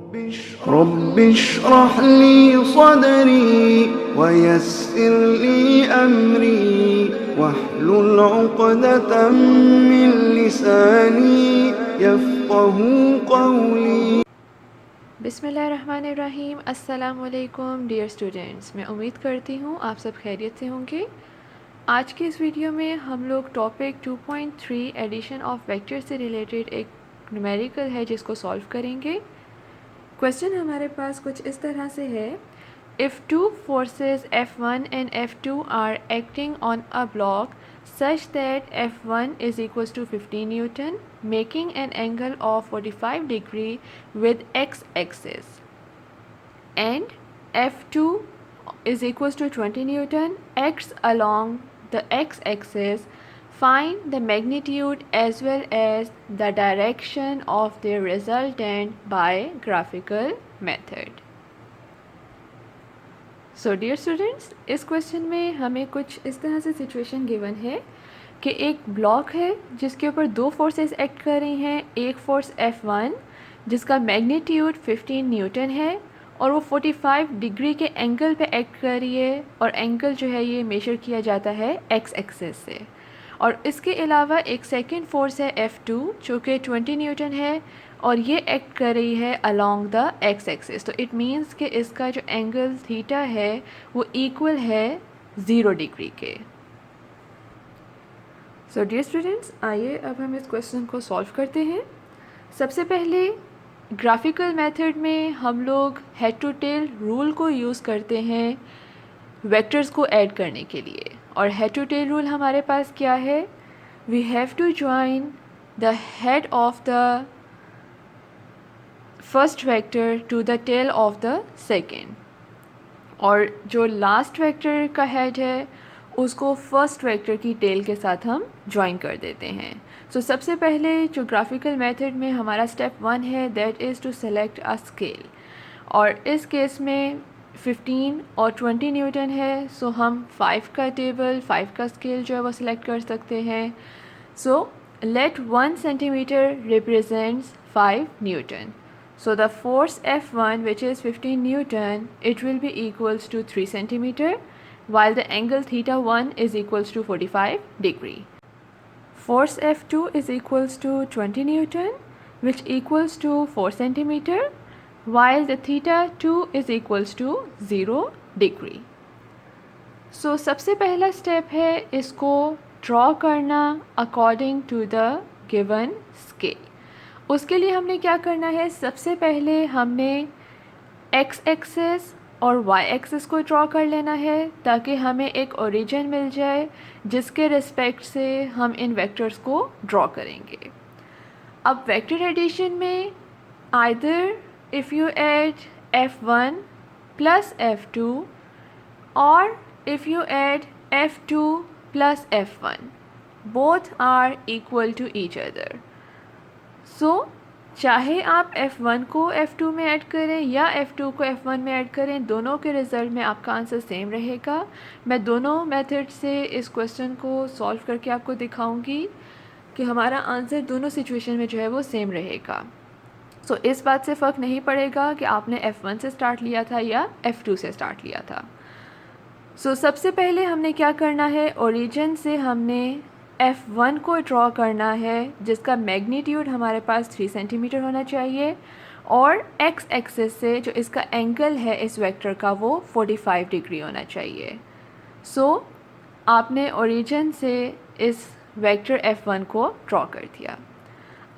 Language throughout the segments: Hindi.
रब्बि इश्रह ली सदरी वयस्सिर ली अमरी वहलुल उक़दतम मिन लिसानी यफ़क़हू क़ौली। बिस्मिल्लाहिर्रहमानिर्रहीम। अस्सलामुअलैकुम डियर स्टूडेंट्स, मैं उम्मीद करती हूँ आप सब खैरियत से होंगे। आज के इस वीडियो में हम लोग टॉपिक 2.3 एडिशन ऑफ वेक्टर से रिलेटेड एक न्यूमेरिकल है जिसको सॉल्व करेंगे। क्वेश्चन हमारे पास कुछ इस तरह से है, if two forces F1 and F2 are acting on a block such that F1 is equals to 15 Newton, making an angle of 45 degree with x-axis, and F2 is equals to 20 Newton, acts along the x-axis, find the magnitude as well as the direction of their resultant by graphical method. So dear students, इस क्वेश्चन में हमें कुछ इस तरह से सिचुएशन गिवन है कि एक ब्लॉक है जिसके ऊपर दो फोर्सेस एक्ट कर रही हैं। एक फोर्स F1 जिसका मैग्नीट्यूड 15 न्यूटन है और वो 45 डिग्री के एंगल पे एक्ट कर रही है, और एंगल जो है ये मेजर किया जाता है एक्स एक्सिस से। और इसके अलावा एक सेकंड फोर्स है F2 जो कि 20 न्यूटन है और ये एक्ट कर रही है अलोंग द एक्स एक्सिस। तो इट मीन्स कि इसका जो एंगल थीटा है वो इक्वल है 0 डिग्री के। सो डियर स्टूडेंट्स, आइए अब हम इस क्वेश्चन को सॉल्व करते हैं। सबसे पहले ग्राफिकल मेथड में हम लोग हेड टू टेल रूल को यूज़ करते हैं वेक्टर्स को ऐड करने के लिए। और हेड टू टेल रूल हमारे पास क्या है, we have to join the head of the first vector to the tail of the second, और जो लास्ट वेक्टर का हेड है उसको फर्स्ट वेक्टर की टेल के साथ हम ज्वाइन कर देते हैं। सो सबसे पहले जो ग्राफिकल मेथड में हमारा स्टेप 1 है that is to select a scale, और इस केस में 15 और 20 न्यूटन है। सो हम 5 का टेबल, 5 का स्केल जो है वो सिलेक्ट कर सकते हैं। So let 1 centimetre represents 5 Newton. So the force F1, which is 15 Newton, it will be equals to 3 centimeter, while the angle theta 1 is equals to 45 degree. Force F2 is equals to 20 Newton, which equals to 4 centimeter, while the theta 2 is equals to 0 degree. So सबसे पहला स्टेप है इसको ड्रॉ करना according to the given scale. उसके लिए हमने क्या करना है, सबसे पहले हमने एक्स एक्सिस और वाई एक्सिस को ड्रॉ कर लेना है ताकि हमें एक ओरिजिन मिल जाए जिसके रिस्पेक्ट से हम इन वेक्टर्स को ड्रॉ करेंगे। अब वेक्टर एडिशन में either if you add F1 plus F2 और if you add F2 plus F1, both are equal to each other. So चाहे आप F1 को F2 में ऐड करें या F2 को F1 में ऐड करें, दोनों के रिज़ल्ट में आपका आंसर सेम रहेगा। मैं दोनों मेथड से इस क्वेश्चन को सॉल्व करके आपको दिखाऊंगी कि हमारा आंसर दोनों सिचुएशन में जो है वो सेम रहेगा। सो इस बात से फ़र्क नहीं पड़ेगा कि आपने F1 से स्टार्ट लिया था या F2 से स्टार्ट लिया था। सो सबसे पहले हमने क्या करना है, ओरिजिन से हमने F1 को ड्रॉ करना है जिसका मैग्नीट्यूड हमारे पास 3 सेंटीमीटर होना चाहिए, और एक्स एक्सिस से जो इसका एंगल है इस वेक्टर का वो 45 डिग्री होना चाहिए। सो आपने ओरिजिन से इस वेक्टर F1 को ड्रॉ कर दिया।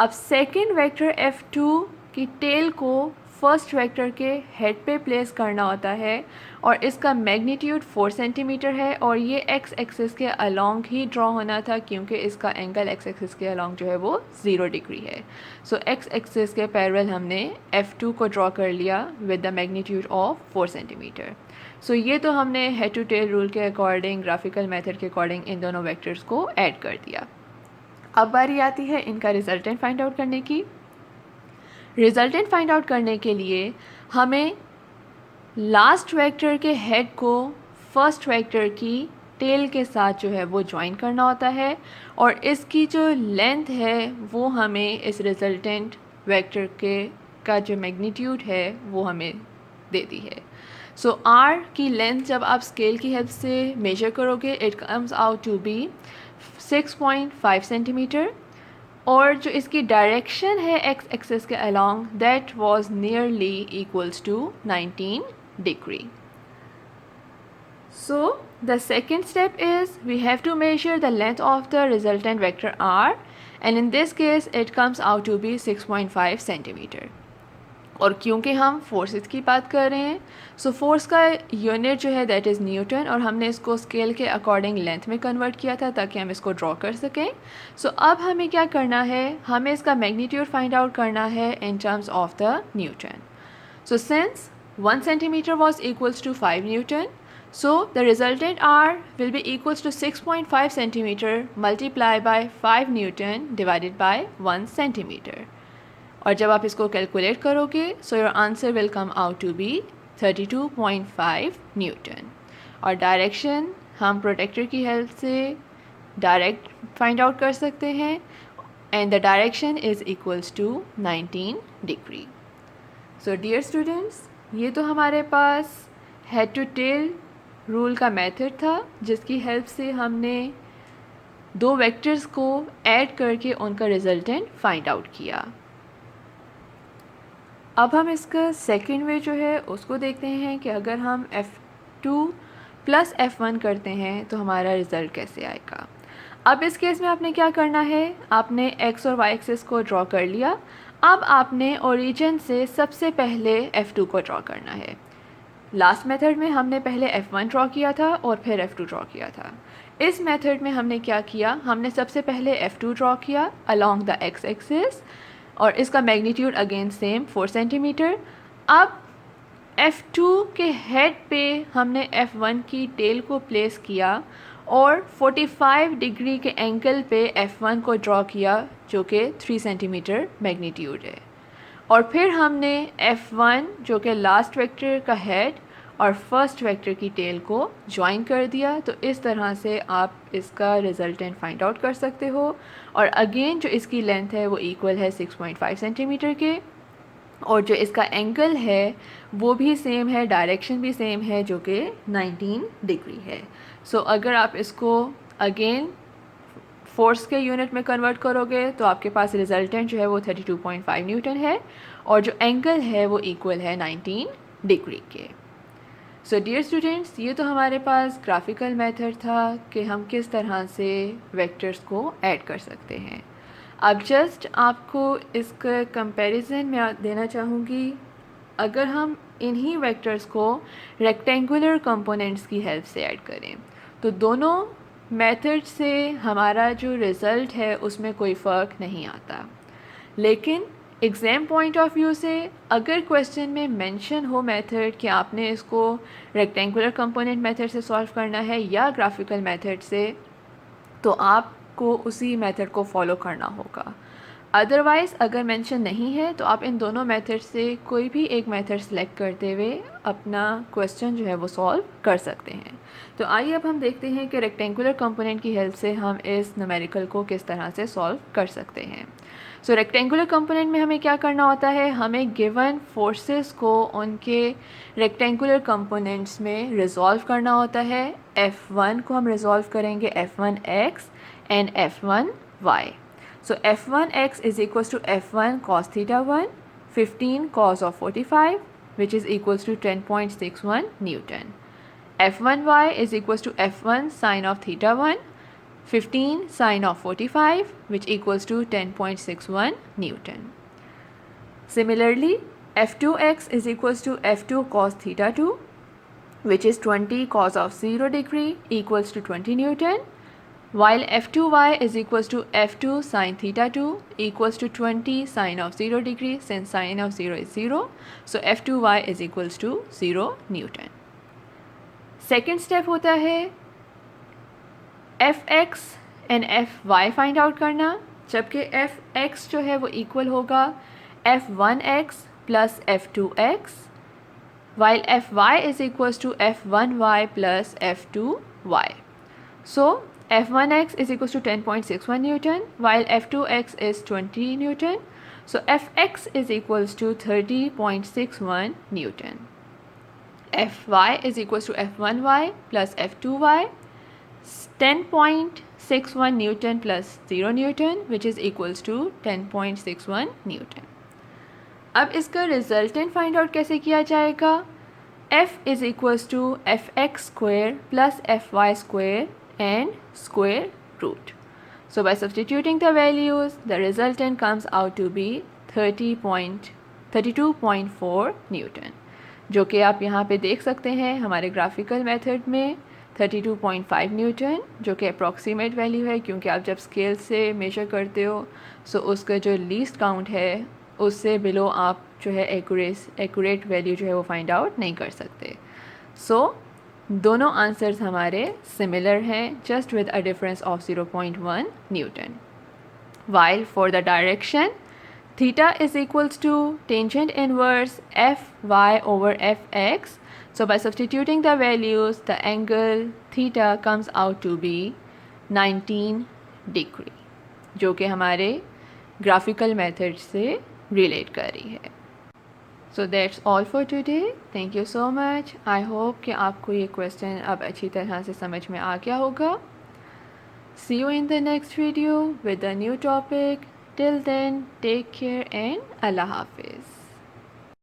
अब सेकंड वेक्टर F2 की टेल को फर्स्ट वेक्टर के हेड पे प्लेस करना होता है, और इसका मैग्नीट्यूड 4 सेंटीमीटर है, और ये एक्स एक्सिस के अलोंग ही ड्रॉ होना था क्योंकि इसका एंगल एक्स एक्सिस के अलोंग जो है वो 0 डिग्री है। सो एक्स एक्सिस के पैरेलल हमने F2 को ड्रॉ कर लिया with the magnitude of 4 centimetre. So ये तो हमने हेड टू टेल रूल के अकॉर्डिंग, ग्राफिकल मेथड के अकॉर्डिंग इन दोनों वेक्टर्स को ऐड कर दिया। अब बारी आती है इनका रिजल्टेंट फाइंड आउट करने की। रिजल्टेंट फाइंड आउट करने के लिए हमें लास्ट वेक्टर के हेड को फर्स्ट वेक्टर की टेल के साथ जो है वो ज्वाइन करना होता है, और इसकी जो लेंथ है वो हमें इस रिजल्टेंट वेक्टर के का जो मैग्नीट्यूड है वो हमें देती है। सो आर की लेंथ जब आप स्केल की हेल्प से मेजर करोगे it comes out to be 6.5 centimetre, और जो इसकी डायरेक्शन है एक्स एक्सिस के along that was nearly equals to 19 degree. So the second step is we have to measure the length of the resultant vector r, and in this case it comes out to be 6.5 centimeter। और क्योंकि हम फोर्सेस की बात कर रहे हैं सो फोर्स का यूनिट जो है दैट इज़ न्यूटन, और हमने इसको स्केल के अकॉर्डिंग लेंथ में कन्वर्ट किया था ताकि हम इसको ड्रॉ कर सकें। सो अब हमें क्या करना है, हमें इसका मैग्नीट्यूड फाइंड आउट करना है in terms of the Newton. So since 1 centimeter was equals to 5 Newton, so the resultant R will be equals to 6.5 centimeter multiplied by 5 Newton divided by 1 centimeter। और जब आप इसको कैलकुलेट करोगे so your answer will come out to be 32.5 newton. और डायरेक्शन हम प्रोटेक्टर की हेल्प से डायरेक्ट फाइंड आउट कर सकते हैं, and the direction is equals to 19 degree. So dear students, ये तो हमारे पास हेड टू टेल रूल का मेथड था जिसकी हेल्प से हमने दो वेक्टर्स को ऐड करके उनका रिजल्टेंट फाइंड आउट किया। अब हम इसका सेकंड वे जो है उसको देखते हैं कि अगर हम F2 प्लस F1 करते हैं तो हमारा रिज़ल्ट कैसे आएगा। अब इस केस में आपने क्या करना है, आपने x और y एक्सिस को ड्रॉ कर लिया। अब आपने ओरिजिन से सबसे पहले F2 को ड्रॉ करना है। लास्ट मेथड में हमने पहले F1 ड्रॉ किया था और फिर F2 ड्रॉ किया था। इस मेथड में हमने क्या किया, हमने सबसे पहले F2 ड्रॉ किया अलोंग द x एक्सिस, और इसका मैग्नीट्यूड अगेन सेम 4 सेंटीमीटर। अब F2 के हेड पे हमने F1 की टेल को प्लेस किया और 45 डिग्री के एंगल पे F1 को ड्रॉ किया जो कि 3 सेंटीमीटर मैग्नीट्यूड है। और फिर हमने F1 जो कि लास्ट वेक्टर का हेड और फर्स्ट वेक्टर की टेल को ज्वाइन कर दिया। तो इस तरह से आप इसका रिजल्टेंट फाइंड आउट कर सकते हो। और अगेन जो इसकी लेंथ है वो इक्वल है 6.5 सेंटीमीटर के, और जो इसका एंगल है वो भी सेम है, डायरेक्शन भी सेम है जो कि 19 डिग्री है। सो अगर आप इसको अगेन फोर्स के यूनिट में कन्वर्ट करोगे तो आपके पास रिजल्टेंट जो है वो 32.5 न्यूटन है, और जो एंगल है वो इक्वल है 19 डिग्री के। सो डियर स्टूडेंट्स, ये तो हमारे पास ग्राफिकल मेथड था कि हम किस तरह से वेक्टर्स को ऐड कर सकते हैं। अब जस्ट आपको इसका कंपैरिजन में देना चाहूँगी, अगर हम इन्हीं वेक्टर्स को रेक्टेंगुलर कंपोनेंट्स की हेल्प से ऐड करें तो दोनों मेथड से हमारा जो रिज़ल्ट है उसमें कोई फ़र्क नहीं आता। लेकिन एग्ज़ाम पॉइंट ऑफ व्यू से अगर क्वेश्चन में मेंशन हो मेथड कि आपने इसको रेक्टेंगुलर कंपोनेंट मेथड से सॉल्व करना है या ग्राफिकल मेथड से, तो आपको उसी मेथड को फॉलो करना होगा। अदरवाइज़ अगर मेंशन नहीं है तो आप इन दोनों मेथड से कोई भी एक मेथड सेलेक्ट करते हुए अपना क्वेश्चन जो है वो सॉल्व कर सकते हैं। तो आइए अब हम देखते हैं कि रेक्टेंगुलर कंपोनेंट की हेल्प से हम इस न्यूमेरिकल को किस तरह से सॉल्व कर सकते हैं। सो रेक्टेंगुलर कंपोनेंट में हमें क्या करना होता है, हमें गिवन फोर्सेस को उनके रेक्टेंगुलर कंपोनेंट्स में रिजॉल्व करना होता है। F1 को हम रिजॉल्व करेंगे F1x and F1y। So F1x is equals to F1 cos theta 1, 15 cos of 45, which is equals to 10.61 Newton. F1y is equals to F1 sin of theta 1, 15 sin of 45, which equals to 10.61 Newton. Similarly, F2x is equals to F2 cos theta 2, which is 20 cos of 0 degree equals to 20 Newton. While F2y is equals to F2 sin theta 2 equals to 20 sin of 0 degree, since sin of 0 is 0. So F2y is equals to 0 Newton. Second step होता है Fx and Fy find out करना, जबकि Fx जो है वो इक्वल होगा F1x plus F2x, while Fy is equals to F1y plus F2y. So F1x is equals to 10.61 Newton while F2x is 20 Newton. So Fx is equals to 30.61 Newton. Fy is equals to F1y plus F2y, 10.61 Newton plus 0 Newton, which is equals to 10.61 Newton. अब इसका रिजल्टेंट फाइंड आउट कैसे किया जाएगा? F is equals to Fx square plus Fy square and square root. So by substituting the values, the resultant comes out to be 32.4 Newton, जो कि आप यहाँ पे देख सकते हैं हमारे ग्राफिकल मेथड में 32.5 न्यूटन, जो कि अप्रॉक्सीमेट वैल्यू है, क्योंकि आप जब स्केल से मेजर करते हो सो उसका जो लीस्ट काउंट है उससे बिलो आप जो है एक्यूरेट वैल्यू जो है वो फाइंड आउट नहीं कर सकते. सो दोनों आंसर्स हमारे सिमिलर हैं, just with a difference of 0.1 Newton. While for the direction, theta is equals to tangent inverse Fy over Fx. So by substituting the values, the angle theta comes out to be 19 degree, जो कि हमारे graphical method से relate कर रही है. So that's all for today. Thank you so much. I hope कि आपको ये question अब अच्छी तरह से समझ में आ गया होगा. See you in the next video with a new topic. Till then, take care and Allah Hafiz.